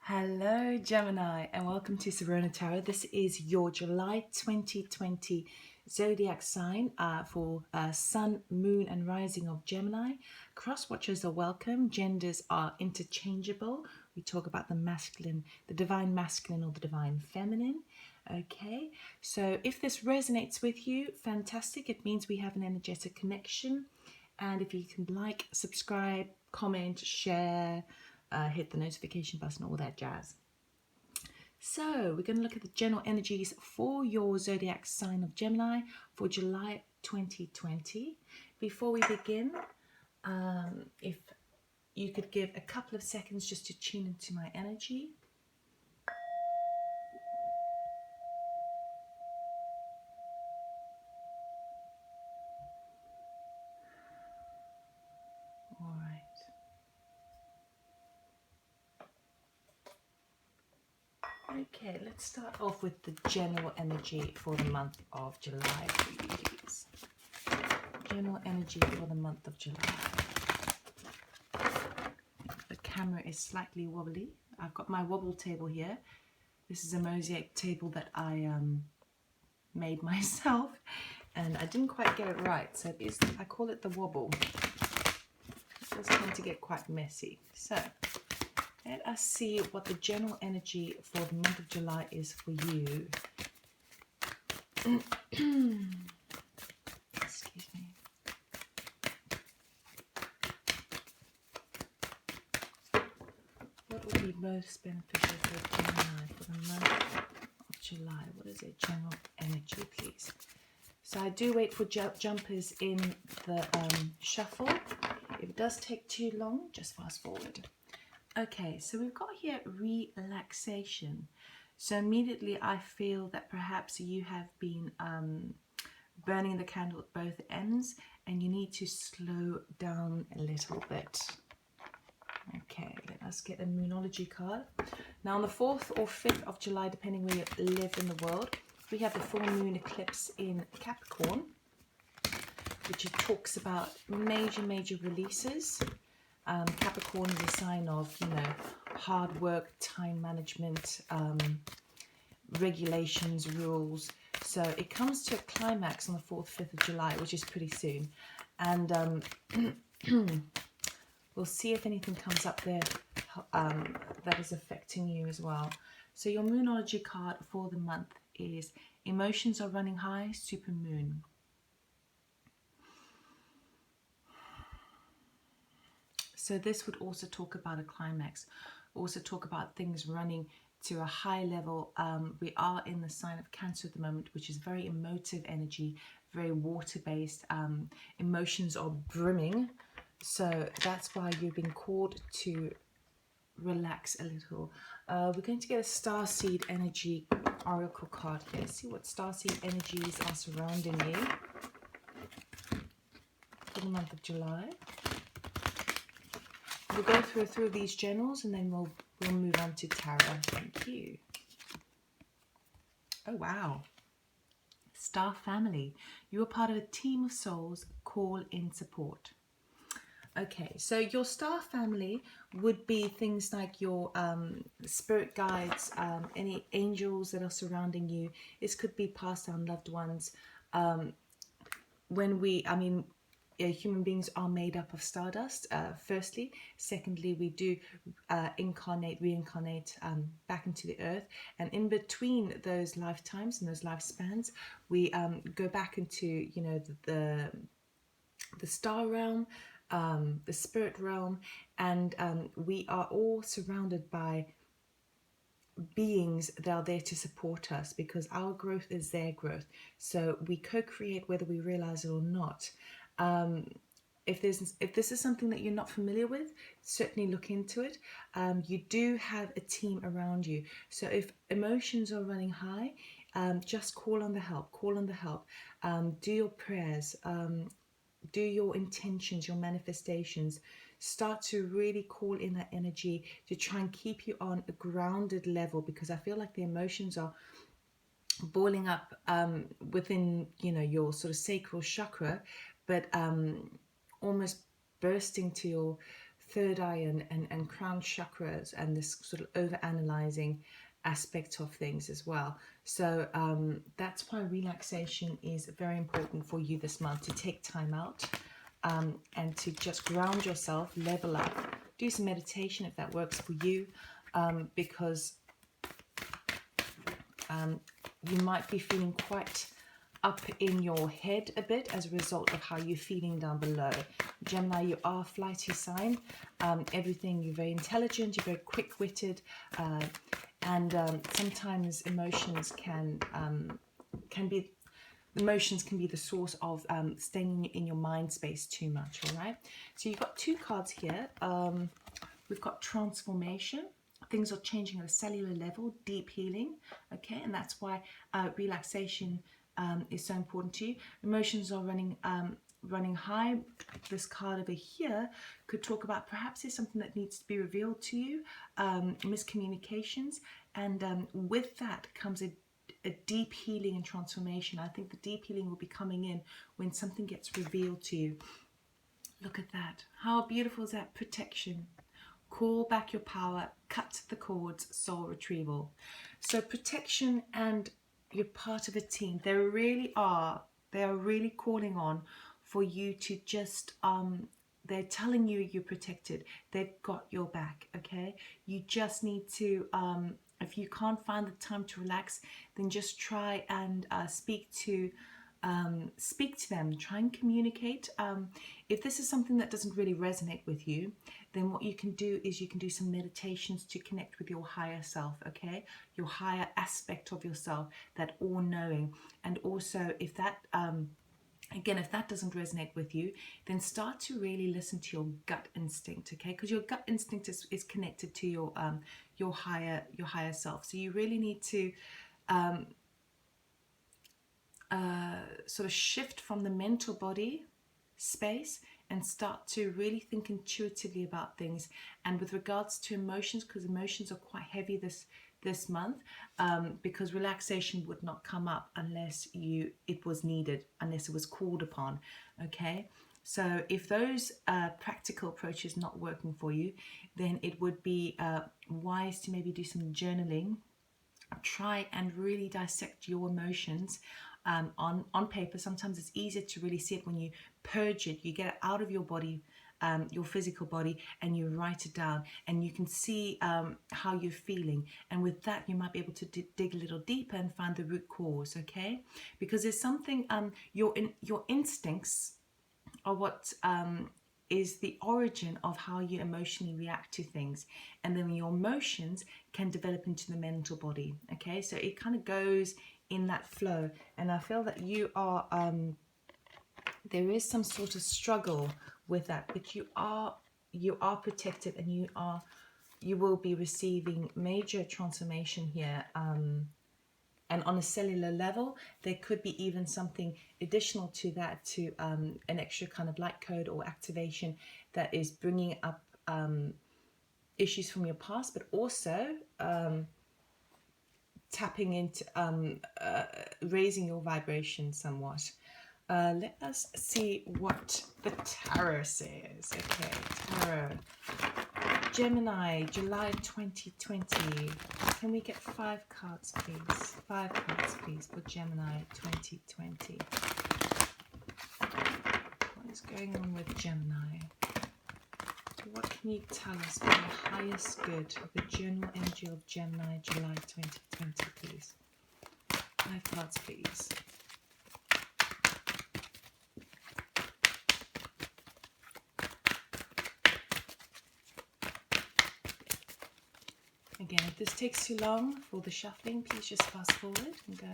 Hello Gemini and welcome to Serona Tarot. This is your July 2020 zodiac sign for Sun, Moon and Rising of Gemini. Cross watchers are welcome. Genders are interchangeable. We talk about the masculine, the divine masculine or the divine feminine. Okay, so if this resonates with you, fantastic. It means we have an energetic connection. And if you can like, subscribe, comment, share, hit the notification button, all that jazz. So we're going to look at the general energies for your zodiac sign of Gemini for July 2020. Before we begin, if you could give a couple of seconds just to tune into my energy. All right. Okay, let's start off with the general energy for the month of July, please. General energy for the month of July. The camera is slightly wobbly. I've got my wobble table here. This is a mosaic table that I made myself, and I didn't quite get it right, so I call it the wobble. It does tend to get quite messy. So let us see what the general energy for the month of July is for you. Excuse me. What would be most beneficial for Gemini for the month of July? What is it? General energy, please. So I do wait for jumpers in the shuffle. If it does take too long, just fast forward. Okay, so we've got here relaxation. So immediately I feel that perhaps you have been burning the candle at both ends and you need to slow down a little bit. Okay, let us get a Moonology card. Now on the 4th or 5th of July, depending where you live in the world, we have the full moon eclipse in Capricorn, which talks about major releases. Capricorn is a sign of, hard work, time management, regulations, rules. So it comes to a climax on the 4th, 5th of July, which is pretty soon. And we'll see if anything comes up there that is affecting you as well. So your Moonology card for the month is Emotions Are Running High, Super Moon. So this would also talk about a climax, also talk about things running to a high level. We are in the sign of Cancer at the moment, which is very emotive energy, very water-based. Emotions are brimming. So that's why you've been called to relax a little. We're going to get a Starseed Energy Oracle card here. See what Starseed energies are surrounding you for the month of July. We'll go through these generals and then we'll move on to tarot. Thank you. Oh wow. Star family. You are part of a team of souls. Call in support. Okay, so your star family would be things like your spirit guides, any angels that are surrounding you. This could be passed down loved ones. Human beings are made up of stardust, firstly. Secondly, we do reincarnate back into the earth. And in between those lifetimes and those lifespans, we go back into, the star realm, the spirit realm. And we are all surrounded by beings that are there to support us because our growth is their growth. So we co-create whether we realize it or not. If this is something that you're not familiar with, certainly look into it. You do have a team around you. So if emotions are running high, just call on the help. Do your prayers, do your intentions, your manifestations. Start to really call in that energy to try and keep you on a grounded level, because I feel like the emotions are boiling up within your sort of sacral chakra, but almost bursting to your third eye and crown chakras, and this sort of over analyzing aspect of things as well. So that's why relaxation is very important for you this month, to take time out and to just ground yourself, level up, do some meditation if that works for you, because you might be feeling quite up in your head a bit as a result of how you're feeling down below. Gemini, you are a flighty sign. Everything, you're very intelligent, you're very quick-witted, and sometimes emotions can be the source of staying in your mind space too much. All right, so you've got two cards here. We've got transformation. Things are changing at a cellular level, deep healing. Okay, and that's why relaxation is so important to you. Emotions are running high. This card over here could talk about perhaps there's something that needs to be revealed to you, miscommunications, and with that comes a deep healing and transformation. I think the deep healing will be coming in when something gets revealed to you. Look at that. How beautiful is that? Protection. Call back your power, cut the cords, soul retrieval. So protection, and you're part of a team. They are really calling on for you to just, they're telling you you're protected. They've got your back, okay? You just need to, if you can't find the time to relax, then just try and speak to them, try and communicate. If this is something that doesn't really resonate with you, then what you can do is you can do some meditations to connect with your higher self, okay? Your higher aspect of yourself, that all-knowing. And also, if that, again, if that doesn't resonate with you, then start to really listen to your gut instinct, okay? Because your gut instinct is connected to your higher self. So you really need to sort of shift from the mental body space and start to really think intuitively about things. And with regards to emotions, because emotions are quite heavy this month, because relaxation would not come up unless it was needed, unless it was called upon, okay? So if those practical approaches not working for you, then it would be wise to maybe do some journaling. Try and really dissect your emotions on paper. Sometimes it's easier to really see it when you purge it. You get it out of your body, your physical body, and you write it down, and you can see how you're feeling. And with that, you might be able to dig a little deeper and find the root cause, okay? Because there's something, your instincts are what is the origin of how you emotionally react to things, and then your emotions can develop into the mental body, okay? So it kind of goes in that flow, and I feel that you are there is some sort of struggle with that, but you are protected, and you will be receiving major transformation here. And on a cellular level, there could be even something additional to that, to an extra kind of light code or activation that is bringing up issues from your past, but also tapping into raising your vibration somewhat. Let us see what the tarot says. Okay, tarot. Gemini, July 2020. Can we get 5 cards, please? 5 cards, please, for Gemini 2020. What is going on with Gemini? What can you tell us for the highest good of the general energy of Gemini, July 2020, please? 5 cards, please. Again, if this takes too long for the shuffling, please just fast forward and go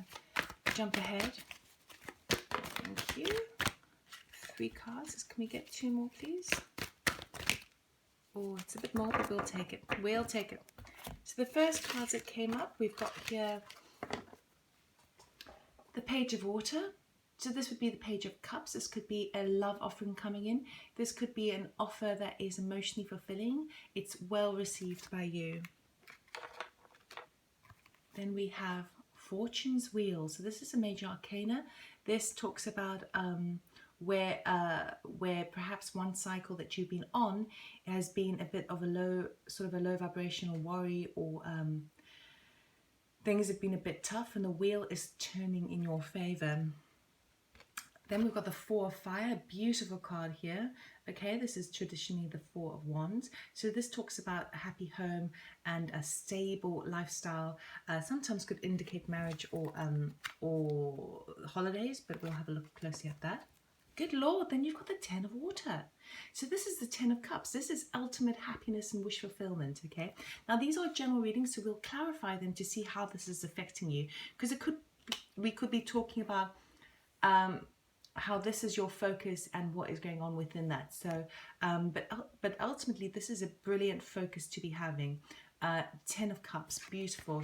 jump ahead. Thank you. 3 cards. Can we get 2 more, please? Oh, it's a bit more, but we'll take it. We'll take it. So the first cards that came up, we've got here the Page of Water. So this would be the Page of Cups. This could be a love offering coming in. This could be an offer that is emotionally fulfilling. It's well received by you. Then we have Fortune's Wheel. So this is a major arcana. This talks about where perhaps one cycle that you've been on has been a bit of a low, sort of a low vibrational worry, or things have been a bit tough, and the wheel is turning in your favor. Then we've got the Four of Fire, beautiful card here. Okay, this is traditionally the Four of Wands. So this talks about a happy home and a stable lifestyle. Sometimes could indicate marriage or holidays, but we'll have a look closely at that. Good Lord, then you've got the Ten of Water. So this is the Ten of Cups. This is ultimate happiness and wish fulfillment, okay? Now these are general readings, so we'll clarify them to see how this is affecting you. Because we could be talking about how this is your focus and what is going on within that. So, but ultimately, this is a brilliant focus to be having. Ten of Cups, beautiful.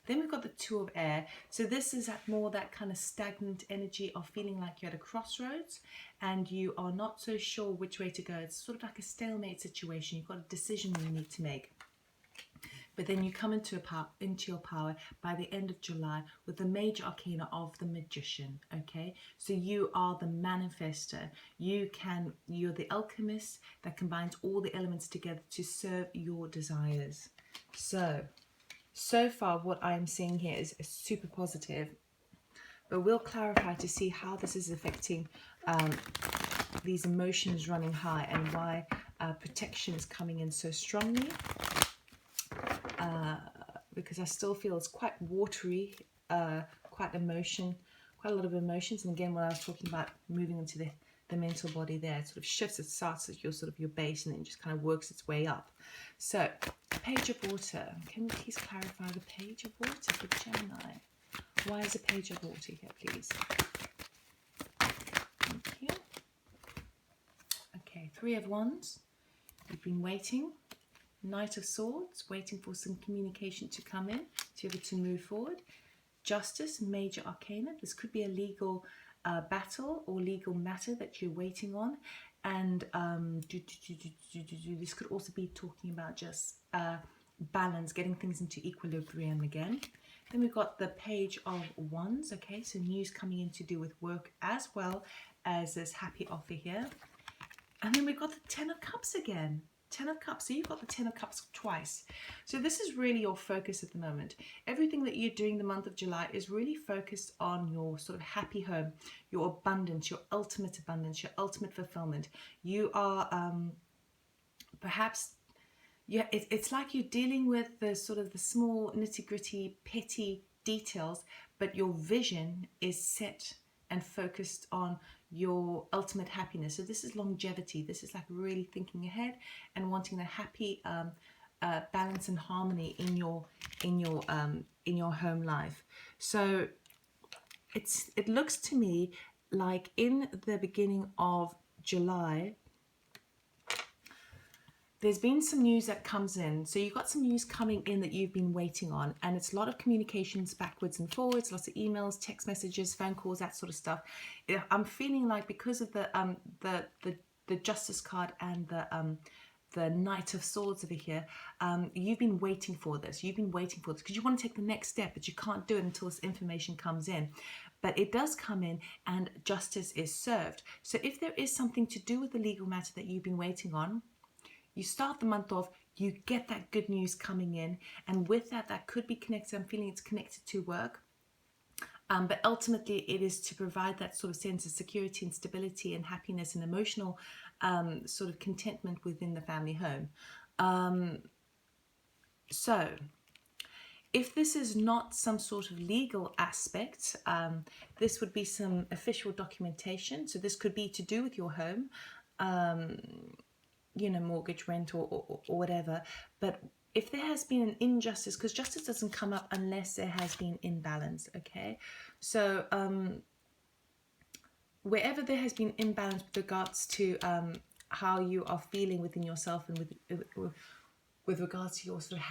Then we've got the Two of Air. So this is more that kind of stagnant energy of feeling like you're at a crossroads and you are not so sure which way to go. It's sort of like a stalemate situation. You've got a decision you need to make. But then you come into your power by the end of July with the major arcana of the Magician, okay? So you are the manifester. You're the alchemist that combines all the elements together to serve your desires. So far what I'm seeing here is super positive, but we'll clarify to see how this is affecting these emotions running high and why protection is coming in so strongly. Because I still feel it's quite watery, quite a lot of emotions. And again, when I was talking about moving into the mental body there, it sort of shifts. It starts at your base and then just kind of works its way up. So, Page of Water. Can we please clarify the Page of Water for Gemini? Why is the Page of Water here, please? Thank you. Okay, Three of Wands. You've been waiting. Knight of Swords, waiting for some communication to come in to be able to move forward. Justice, major arcana. This could be a legal battle or legal matter that you're waiting on. And this could also be talking about just balance, getting things into equilibrium again. Then we've got the Page of Wands. Okay, so news coming in to do with work as well as this happy offer here. And then we've got the Ten of Cups again. Ten of Cups. So you've got the Ten of Cups twice. So this is really your focus at the moment. Everything that you're doing the month of July is really focused on your sort of happy home, your abundance, your ultimate fulfillment. You are perhaps, yeah, it's like you're dealing with the sort of the small nitty-gritty, petty details, but your vision is set and focused on your ultimate happiness. So this is longevity. This is like really thinking ahead and wanting a happy balance and harmony in your home life. So it looks to me like in the beginning of July, there's been some news that comes in. So you've got some news coming in that you've been waiting on, and it's a lot of communications backwards and forwards, lots of emails, text messages, phone calls, that sort of stuff. I'm feeling like because of the Justice card and the Knight of Swords over here, you've been waiting for this. You've been waiting for this because you want to take the next step, but you can't do it until this information comes in. But it does come in and justice is served. So if there is something to do with the legal matter that you've been waiting on, you start the month off, you get that good news coming in, and with that could be connected. I'm feeling it's connected to work, but ultimately it is to provide that sort of sense of security and stability and happiness and emotional sort of contentment within the family home. So if this is not some sort of legal aspect, this would be some official documentation. So this could be to do with your home, mortgage, rent, or whatever. But if there has been an injustice, because justice doesn't come up unless there has been imbalance, okay? So wherever there has been imbalance with regards to how you are feeling within yourself and with regards to your sort of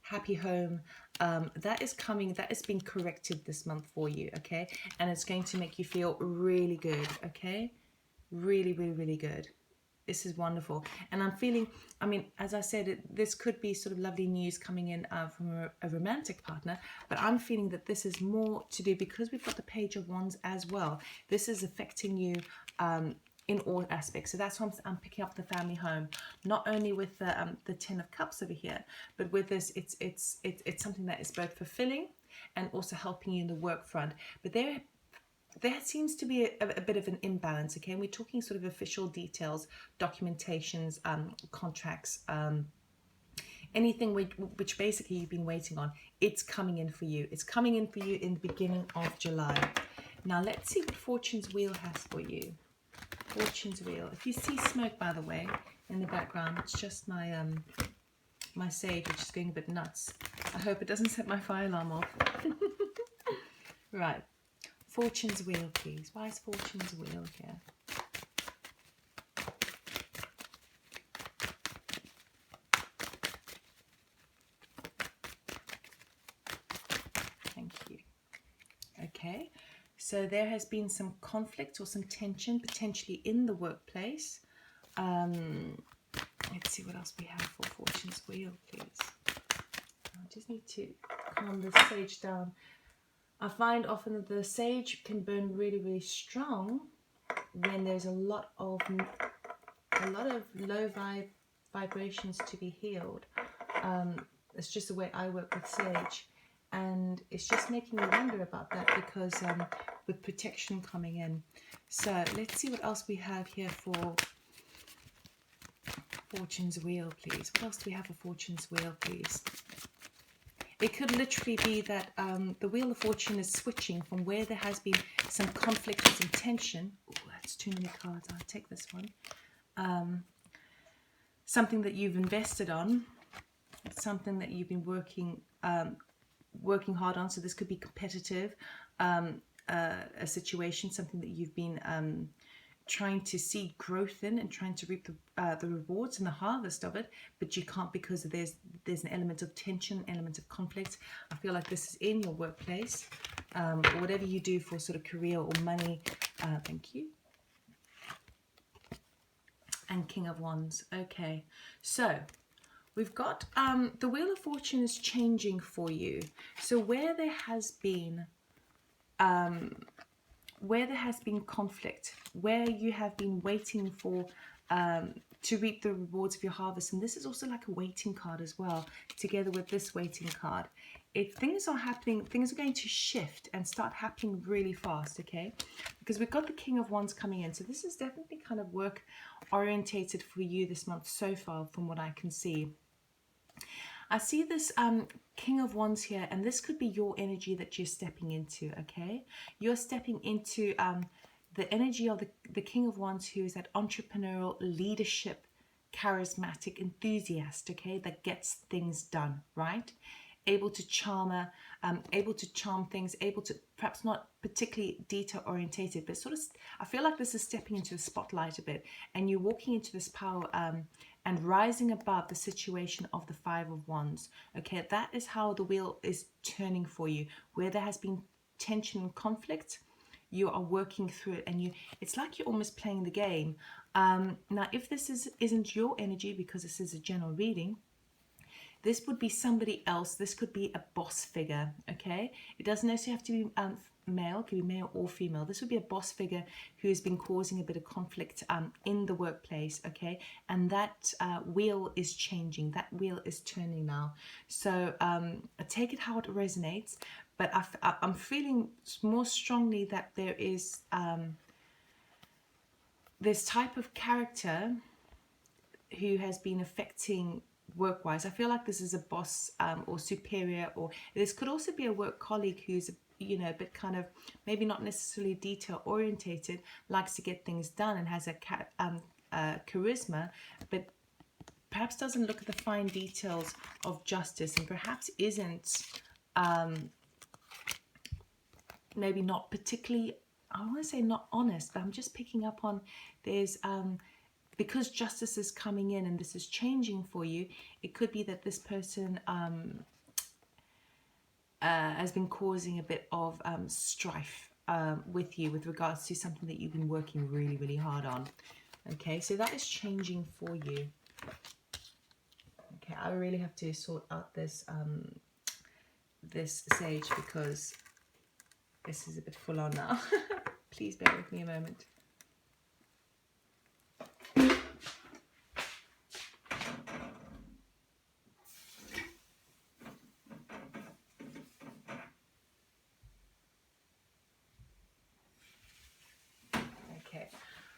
happy home, that is being corrected this month for you, okay? And it's going to make you feel really good, okay? Really, really, really good. This is wonderful. And I'm feeling, as I said, this could be sort of lovely news coming in from a romantic partner, but I'm feeling that this is more to do because we've got the Page of Wands as well. This is affecting you in all aspects. So that's why I'm picking up the family home, not only with the 10 of Cups over here, but with this, it's something that is both fulfilling and also helping you in the work front. But there seems to be a bit of an imbalance, okay? And we're talking sort of official details, documentations, contracts, anything which basically you've been waiting on. It's coming in for you. It's coming in for you in the beginning of July. Now let's see what Fortune's Wheel has for you. Fortune's Wheel. If you see smoke, by the way, in the background, it's just my my sage, which is going a bit nuts. I hope it doesn't set my fire alarm off. Right. Fortune's Wheel, please. Why is Fortune's Wheel here? Thank you. Okay. So there has been some conflict or some tension potentially in the workplace. Let's see what else we have for Fortune's Wheel, please. I just need to calm the sage down. I find often that the sage can burn really, really strong when there's a lot of low vibrations to be healed. It's just the way I work with sage, and it's just making me wonder about that because with protection coming in. So let's see what else we have here for Fortune's Wheel, please. What else do we have for Fortune's Wheel, please? It could literally be that the Wheel of Fortune is switching from where there has been some conflict or some tension. Ooh, that's too many cards. I'll take this one. Something that you've invested on, something that you've been working hard on. So this could be competitive, a situation, something that you've been trying to see growth in and trying to reap the rewards and the harvest of it, but you can't because there's an element of tension, element of conflict. I feel like this is in your workplace, or whatever you do for sort of career or money. Thank you. And King of Wands. Okay, so we've got the Wheel of Fortune is changing for you. So where there has been conflict, where you have been waiting for to reap the rewards of your harvest, and this is also like a waiting card as well, together with this waiting card. If things are happening, things are going to shift and start happening really fast, okay? Because we've got the King of Wands coming in, so this is definitely kind of work orientated for you this month so far, from what I can see. I see this King of Wands here, and this could be your energy that you're stepping into, okay? You're stepping into the energy of the King of Wands, who is that entrepreneurial, leadership, charismatic enthusiast, okay? That gets things done, right? Able to charm things, able to, perhaps not particularly detail orientated, but sort of, I feel like this is stepping into the spotlight a bit, and you're walking into this power and rising above the situation of the Five of Wands. Okay, that is how the wheel is turning for you. Where there has been tension and conflict, you are working through it, and it's like you're almost playing the game. Now, if this isn't your energy, because this is a general reading, this would be somebody else. This could be a boss figure, okay? It doesn't necessarily have to be male, it could be male or female. This would be a boss figure who has been causing a bit of conflict in the workplace, okay? And that wheel is changing. That wheel is turning now. So take it how it resonates, but I'm feeling more strongly that there is this type of character who has been affecting work-wise. I feel like this is a boss or superior, or this could also be a work colleague who's, you know, but kind of maybe not necessarily detail orientated, likes to get things done and has a charisma, but perhaps doesn't look at the fine details of justice, and perhaps isn't maybe not particularly, I want to say not honest, but I'm just picking up on there's because justice is coming in and this is changing for you, it could be that this person has been causing a bit of strife with you with regards to something that you've been working really, really hard on. Okay, so that is changing for you. Okay, I really have to sort out this this sage because this is a bit full on now. Please bear with me a moment.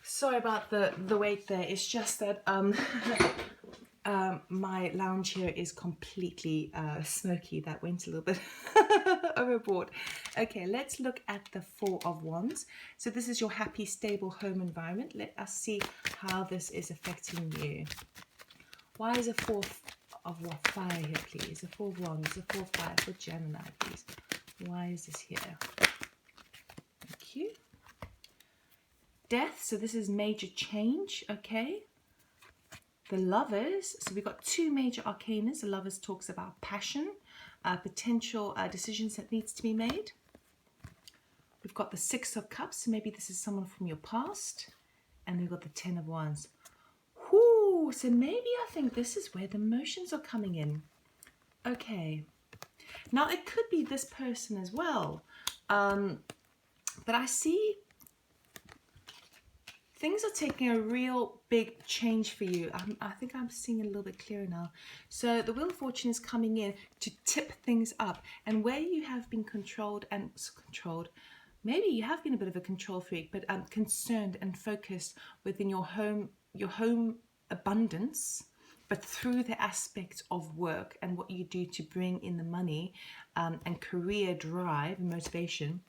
Sorry about the wait there. It's just that my lounge here is completely smoky. That went a little bit overboard. Okay, let's look at the Four of Wands. So this is your happy, stable home environment. Let us see how this is affecting you. Why is a Four of Fire here, please? A Four of Wands, a Four of Fire for Gemini, please. Why is this here? Thank you. Death, so this is major change, okay? The Lovers, so we've got two major arcanas. The Lovers talks about passion, potential decisions that needs to be made. We've got the Six of Cups, so maybe this is someone from your past. And we've got the Ten of Wands. Whoo, so maybe I think this is where the emotions are coming in. Okay. Now, it could be this person as well. But I see things are taking a real big change for you. I think I'm seeing it a little bit clearer now. So the Wheel of Fortune is coming in to tip things up. And where you have been maybe you have been a bit of a control freak, but concerned and focused within your home abundance, but through the aspect of work and what you do to bring in the money and career drive and motivation.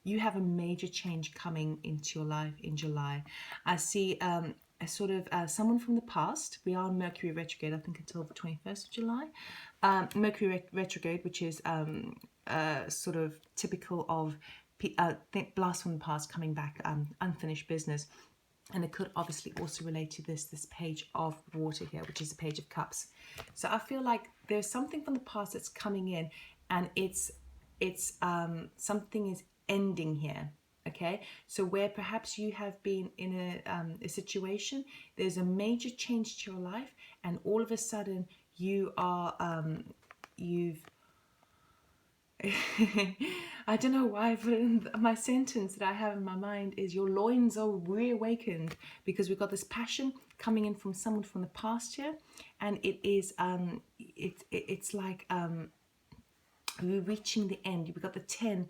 You have a major change coming into your life in July. I see a sort of someone from the past. We are on Mercury Retrograde, I think, until the 21st of July. Mercury Retrograde, which is sort of typical of blast from the past coming back, unfinished business. And it could obviously also relate to this page of water here, which is the Page of Cups. So I feel like there's something from the past that's coming in, and it's something is ending here. Okay, so where perhaps you have been in a situation, there's a major change to your life, and all of a sudden you are I don't know why I put it in my sentence that I have in my mind is your loins are reawakened, because we've got this passion coming in from someone from the past here, and it is it's like we're reaching the end. We've got the 10.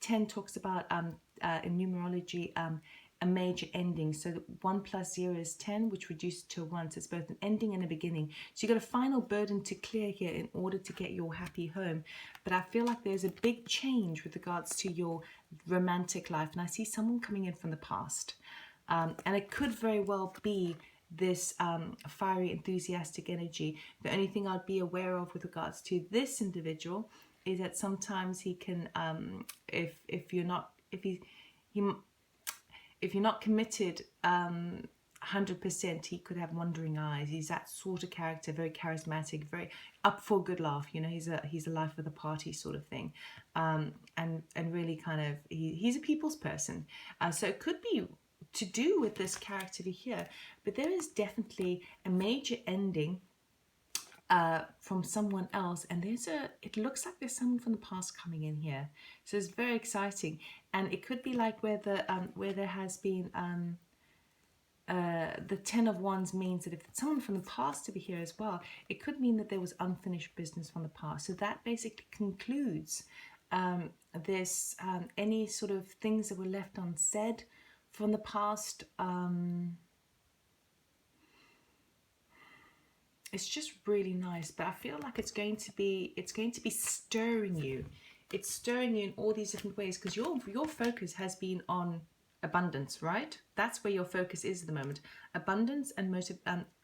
10 talks about in numerology a major ending. So 1 + 0 is 10, which reduces to 1. So it's both an ending and a beginning. So you've got a final burden to clear here in order to get your happy home. But I feel like there's a big change with regards to your romantic life. And I see someone coming in from the past. And it could very well be this fiery, enthusiastic energy. The only thing I'd be aware of with regards to this individual is that sometimes he can, if you're not committed 100%, he could have wandering eyes. He's that sort of character, very charismatic, very up for a good laugh. You know, he's a life of the party sort of thing, and really kind of he's a people's person. So it could be to do with this character here, but there is definitely a major ending from someone else, and it looks like there's someone from the past coming in here. So it's very exciting, and it could be like where there has been the 10 of Wands means that if it's someone from the past to be here as well, it could mean that there was unfinished business from the past. So that basically concludes this any sort of things that were left unsaid from the past. It's just really nice, but I feel like it's going to be stirring you. It's stirring you in all these different ways, because your focus has been on abundance, right? That's where your focus is at the moment. Abundance and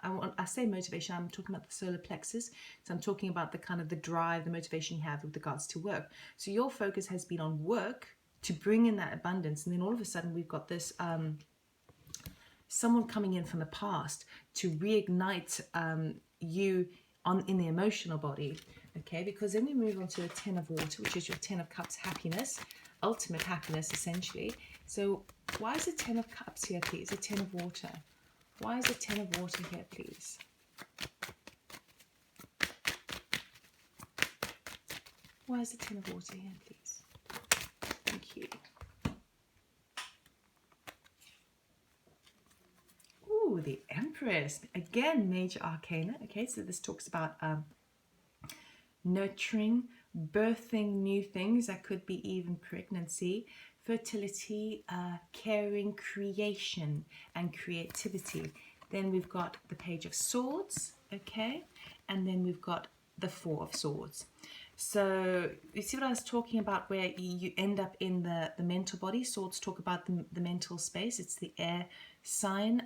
I say motivation, I'm talking about the solar plexus. So I'm talking about the kind of the drive, the motivation you have with regards to work. So your focus has been on work to bring in that abundance, and then all of a sudden we've got this someone coming in from the past to reignite you in the emotional body. Okay, because then we move on to the 10 of Water, which is your 10 of Cups, happiness, ultimate happiness essentially. So why is the 10 of Cups here, please? The 10 of Water. Why is the 10 of Water here, please? Why is the 10 of Water here, please? Thank you. Ooh, the Empress. Again, major arcana. Okay, so this talks about nurturing, birthing new things. That could be even pregnancy. fertility, caring, creation, and creativity. Then we've got the Page of Swords, okay? And then we've got the Four of Swords. So you see what I was talking about, where you end up in the mental body. Swords talk about the mental space. It's the air sign.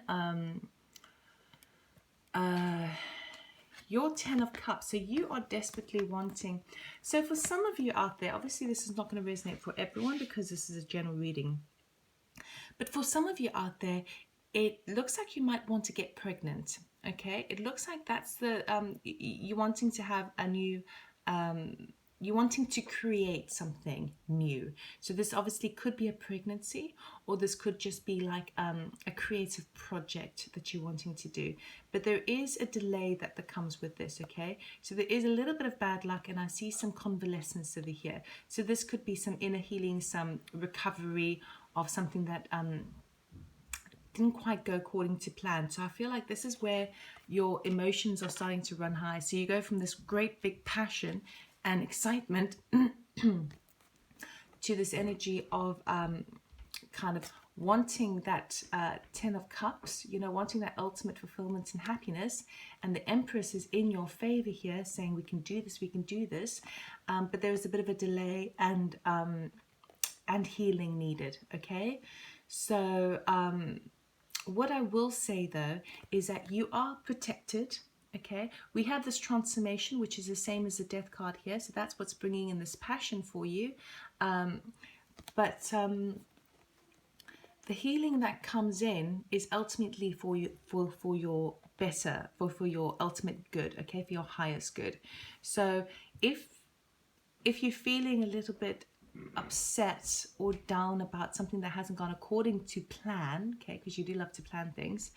Your 10 of Cups. So you are desperately wanting. So for some of you out there, obviously this is not going to resonate for everyone because this is a general reading. But for some of you out there, it looks like you might want to get pregnant. Okay, it looks like that's the you wanting to have a new you're wanting to create something new. So this obviously could be a pregnancy, or this could just be like a creative project that you're wanting to do. But there is a delay that comes with this, okay? So there is a little bit of bad luck, and I see some convalescence over here. So this could be some inner healing, some recovery of something that didn't quite go according to plan. So I feel like this is where your emotions are starting to run high. So you go from this great big passion and excitement to this energy of kind of wanting that 10 of Cups, you know, wanting that ultimate fulfillment and happiness. And the Empress is in your favor here, saying we can do this, we can do this. But there is a bit of a delay and healing needed, okay? So what I will say though is that you are protected. Okay, we have this transformation, which is the same as the Death card here. So that's what's bringing in this passion for you. But the healing that comes in is ultimately for you, for your better, for your ultimate good. Okay, for your highest good. So if you're feeling a little bit upset or down about something that hasn't gone according to plan, okay, because you do love to plan things,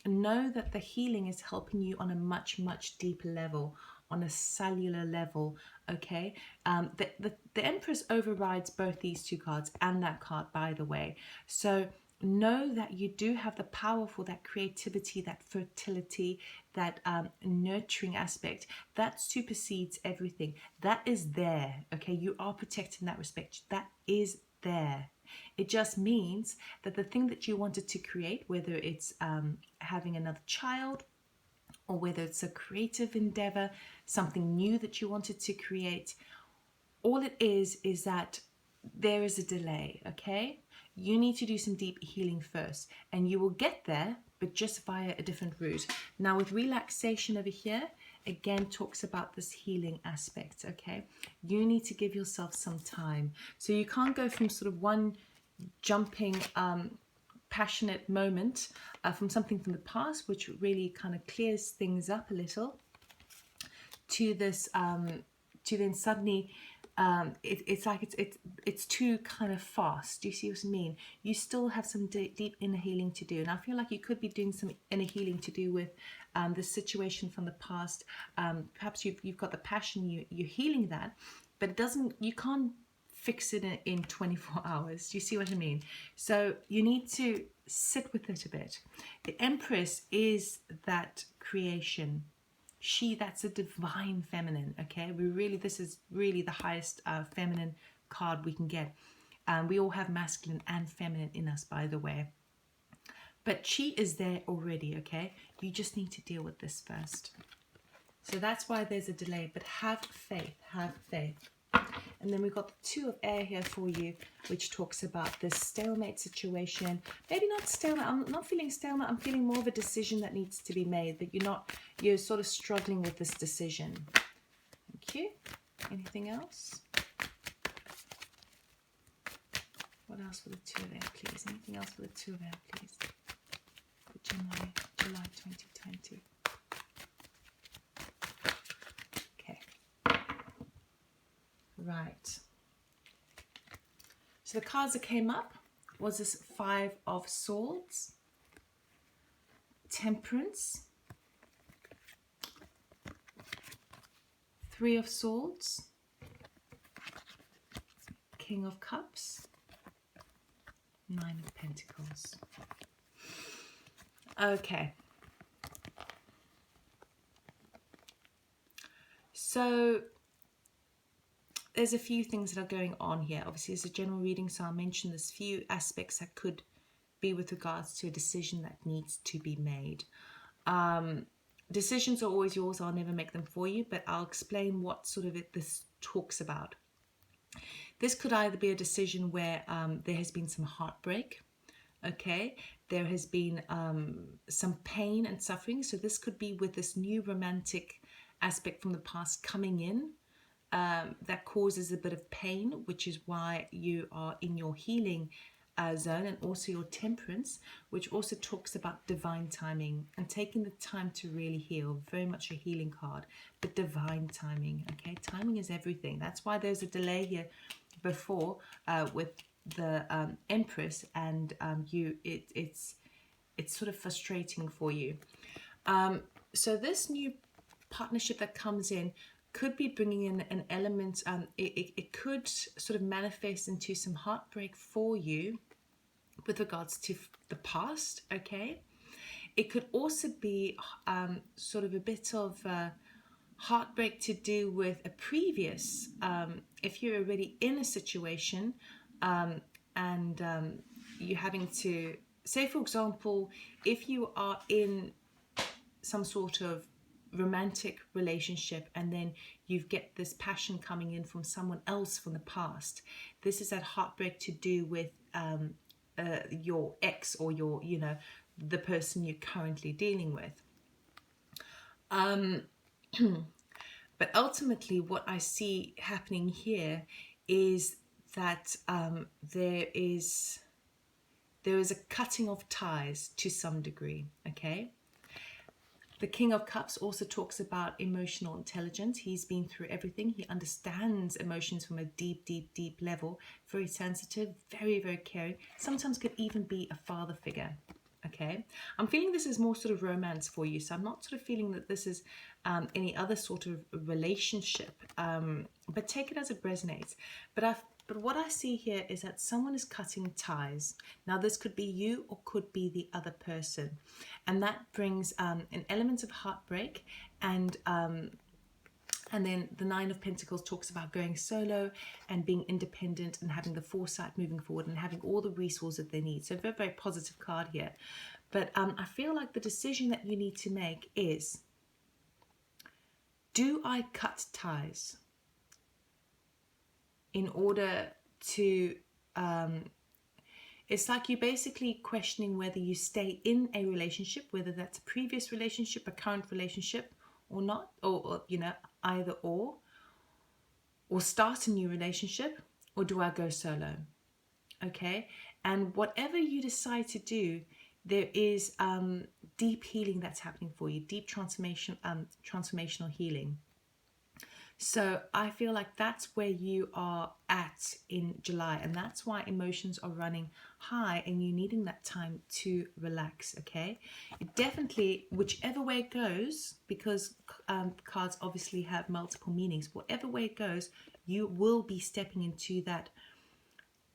know that the healing is helping you on a much deeper level, on a cellular level, okay? The Empress overrides both these two cards and that card, by the way. So know that you do have the power for that creativity, that fertility, that nurturing aspect that supersedes everything. That is there, okay? You are protected in that respect. That is there. It just means that the thing that you wanted to create, whether it's having another child, or whether it's a creative endeavor, something new that you wanted to create, all it is that there is a delay, okay? You need to do some deep healing first, and you will get there, but just via a different route. Now with relaxation over here, again talks about this healing aspect, okay? You need to give yourself some time. So you can't go from sort of one jumping passionate moment from something from the past, which really kind of clears things up a little, to this to then suddenly it's like it's too kind of fast. Do you see what I mean? You still have some deep inner healing to do, and I feel like you could be doing some inner healing to do with the situation from the past. Perhaps you've got the passion, you're healing that, but it doesn't, you can't fix it in 24 hours. Do you see what I mean? So you need to sit with it a bit. The Empress is that creation. That's a divine feminine, okay? This is really the highest feminine card we can get. We all have masculine and feminine in us, by the way. But she is there already, okay? You just need to deal with this first. So that's why there's a delay, but have faith, have faith. And then we've got the Two of Air here for you, which talks about this stalemate situation. Maybe not stalemate. I'm not feeling stalemate. I'm feeling more of a decision that needs to be made, that you're sort of struggling with this decision. Thank you. Anything else? What else for the Two of Air, please? Anything else for the Two of Air, please? For July 2020. Right. So the cards that came up was this Five of Swords, Temperance, Three of Swords, King of Cups, Nine of Pentacles. Okay. So there's a few things that are going on here. Obviously, it's a general reading, so I'll mention there's few aspects that could be with regards to a decision that needs to be made. Decisions are always yours. I'll never make them for you, but I'll explain what sort of this talks about. This could either be a decision where there has been some heartbreak, okay? There has been some pain and suffering. So this could be with this new romantic aspect from the past coming in that causes a bit of pain, which is why you are in your healing zone, and also your temperance, which also talks about divine timing and taking the time to really heal. Very much a healing card, but divine timing. Okay, timing is everything. That's why there's a delay here before with the Empress, and it's sort of frustrating for you. So this new partnership that comes in could be bringing in an element, it could sort of manifest into some heartbreak for you with regards to the past, okay? It could also be sort of a bit of heartbreak to do with a previous, if you're already in a situation and you're having to, say for example, if you are in some sort of romantic relationship and then you get this passion coming in from someone else from the past, this is that heartbreak to do with your ex or your, you know, the person you're currently dealing with. But ultimately what I see happening here is that there is a cutting of ties to some degree, okay? The King of Cups also talks about emotional intelligence. He's been through everything. He understands emotions from a deep, deep, deep level. Very sensitive, very, very caring. Sometimes could even be a father figure. Okay, I'm feeling this is more sort of romance for you. So I'm not sort of feeling that this is any other sort of relationship. But take it as it resonates. But what I see here is that someone is cutting ties. Now this could be you or could be the other person. And that brings an element of heartbreak, and then the Nine of Pentacles talks about going solo and being independent and having the foresight moving forward and having all the resources that they need. So a very, very positive card here. But I feel like the decision that you need to make is, do I cut ties in order to... it's like you're basically questioning whether you stay in a relationship, whether that's a previous relationship, a current relationship or not, or you know, either or start a new relationship, or do I go solo? Okay, and whatever you decide to do, there is deep healing that's happening for you, deep transformational healing. So I feel like that's where you are at in July, and that's why emotions are running high and you're needing that time to relax, okay? It definitely, whichever way it goes, because cards obviously have multiple meanings, whatever way it goes, you will be stepping into that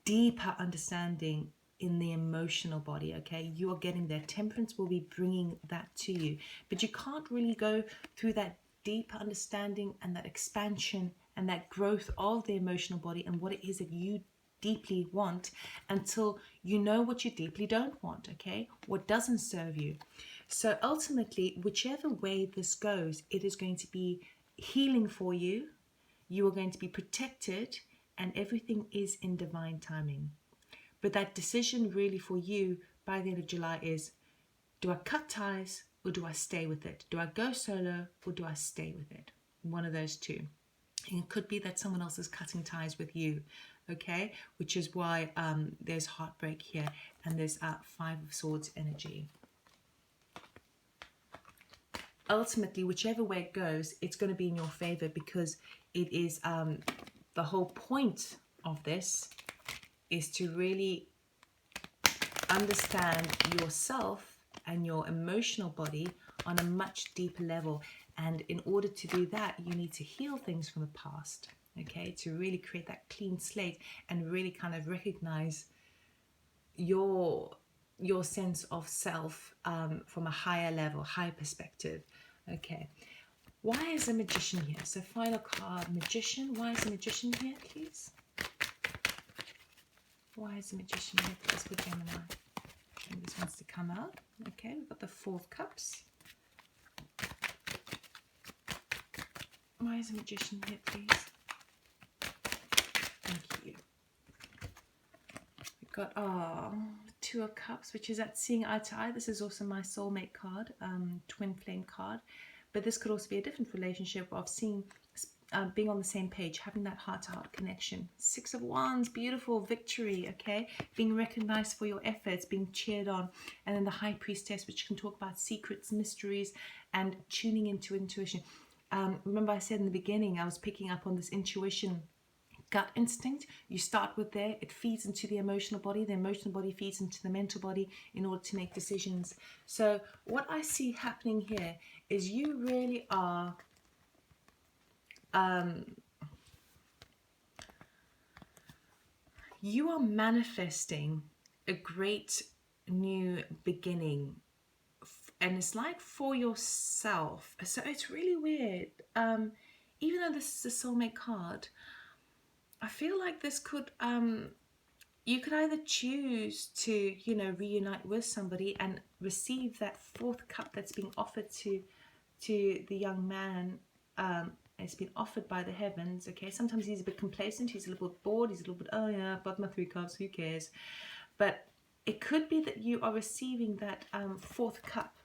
deeper understanding in the emotional body, okay? You are getting there. Temperance will be bringing that to you, but you can't really go through that deeper understanding and that expansion and that growth of the emotional body and what it is that you deeply want until you know what you deeply don't want, okay? What doesn't serve you. So ultimately, whichever way this goes, it is going to be healing for you. You are going to be protected, and everything is in divine timing. But that decision really for you by the end of July is, do I cut ties or do I stay with it? Do I go solo or do I stay with it? One of those two. And it could be that someone else is cutting ties with you, okay? Which is why there's heartbreak here, and there's Five of Swords energy. Ultimately, whichever way it goes, it's going to be in your favor, because it is the whole point of this is to really understand yourself and your emotional body on a much deeper level. And in order to do that, you need to heal things from the past, okay? To really create that clean slate and really kind of recognize your sense of self from a higher level, higher perspective, okay? Why is the Magician here? So final card, Magician. Why is the Magician here, please? Why is the Magician here, please, for Gemini? And this wants to come out. Okay, we've got the Four of Cups. Why is the Magician here, please? Thank you. We've got Two of Cups, which is at seeing eye to eye. This is also my soulmate card, twin flame card. But this could also be a different relationship of seeing, being on the same page, having that heart-to-heart connection. Six of Wands, beautiful, victory, okay? Being recognized for your efforts, being cheered on. And then the High Priestess, which can talk about secrets, mysteries, and tuning into intuition. Remember I said in the beginning, I was picking up on this intuition, gut instinct. You start with there, it feeds into the emotional body feeds into the mental body in order to make decisions. So what I see happening here is you really are manifesting a great new beginning, and it's like for yourself. So it's really weird. Even though this is a soulmate card, I feel like this could you could either choose to, you know, reunite with somebody and receive that fourth cup that's being offered to the young man. It's been offered by the heavens. Okay, sometimes he's a bit complacent, he's a little bit bored, he's a little bit, oh yeah, I've got my 3 cups, who cares? But it could be that you are receiving that fourth cup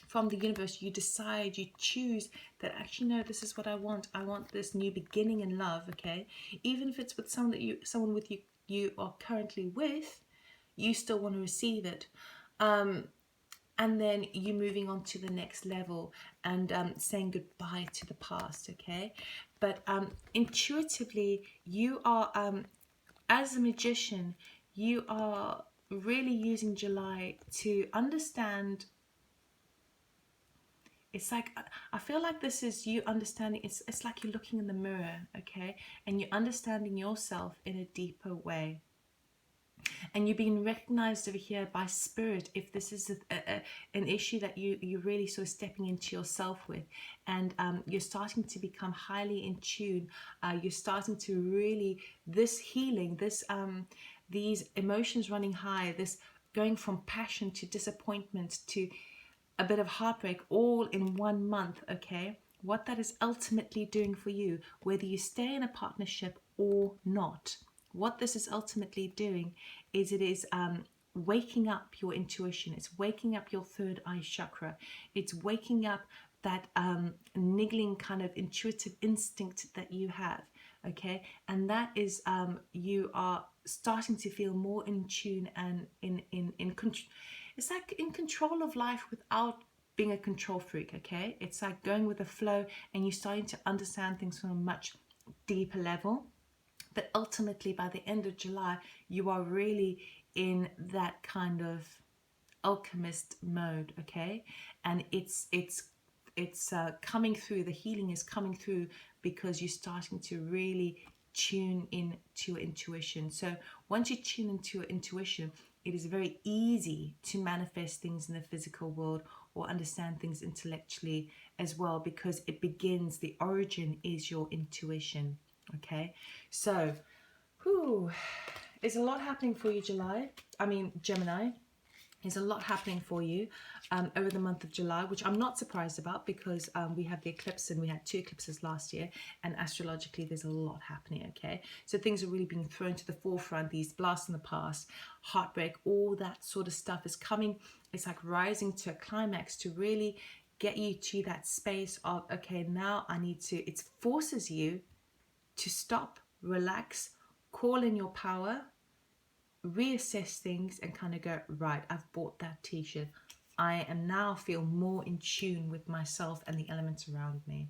from the universe. You decide, you choose that actually, no, this is what I want. I want this new beginning in love. Okay, even if it's with someone that you are currently with, you still want to receive it. And then you moving on to the next level and saying goodbye to the past, okay? But intuitively, you are, as a magician, you are really using July to understand. It's like, I feel like this is you understanding, it's like you're looking in the mirror, okay? And you're understanding yourself in a deeper way. And you're being recognized over here by spirit if this is an issue that you're really sort of stepping into yourself with. And you're starting to become highly in tune. You're starting to really, this healing, this these emotions running high, this going from passion to disappointment to a bit of heartbreak all in 1 month, okay? What that is ultimately doing for you, whether you stay in a partnership or not, what this is ultimately doing is it is waking up your intuition. It's waking up your third eye chakra. It's waking up that niggling kind of intuitive instinct that you have, okay? And that is you are starting to feel more in tune and in control. It's like in control of life without being a control freak, okay? It's like going with the flow, and you're starting to understand things from a much deeper level. But ultimately, by the end of July, you are really in that kind of alchemist mode, okay? And it's coming through. The healing is coming through because you're starting to really tune in to your intuition. So once you tune into your intuition, it is very easy to manifest things in the physical world or understand things intellectually as well, because it begins, the origin is your intuition. Okay, so there's a lot happening for you, Gemini. There's a lot happening for you over the month of July, which I'm not surprised about, because we have the eclipse and we had 2 eclipses last year, and astrologically there's a lot happening, okay? So things are really being thrown to the forefront. These blasts in the past, heartbreak, all that sort of stuff is coming. It's like rising to a climax to really get you to that space of, okay, now I need to, it forces you to stop, relax, call in your power, reassess things, and kind of go, right, I've bought that t-shirt. I am now feel more in tune with myself and the elements around me.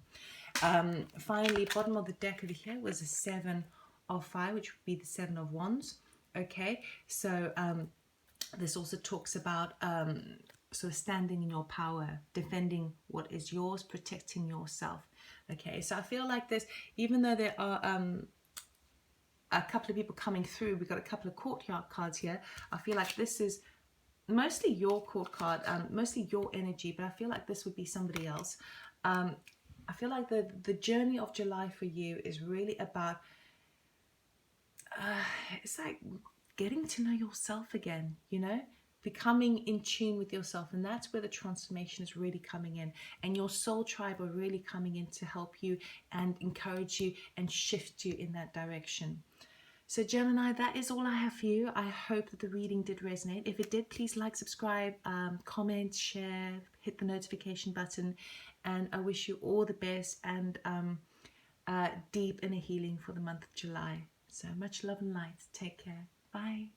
Finally, bottom of the deck over here was a 7 of fire, which would be the 7 of wands. Okay, so this also talks about sort of standing in your power, defending what is yours, protecting yourself. Okay, so I feel like this, even though there are a couple of people coming through, we've got a couple of courtyard cards here. I feel like this is mostly your court card, mostly your energy, but I feel like this would be somebody else. I feel like the journey of July for you is really about, it's like getting to know yourself again, you know, becoming in tune with yourself. And that's where the transformation is really coming in. And your soul tribe are really coming in to help you and encourage you and shift you in that direction. So Gemini, that is all I have for you. I hope that the reading did resonate. If it did, please like, subscribe, comment, share, hit the notification button. And I wish you all the best and deep inner healing for the month of July. So much love and light. Take care. Bye.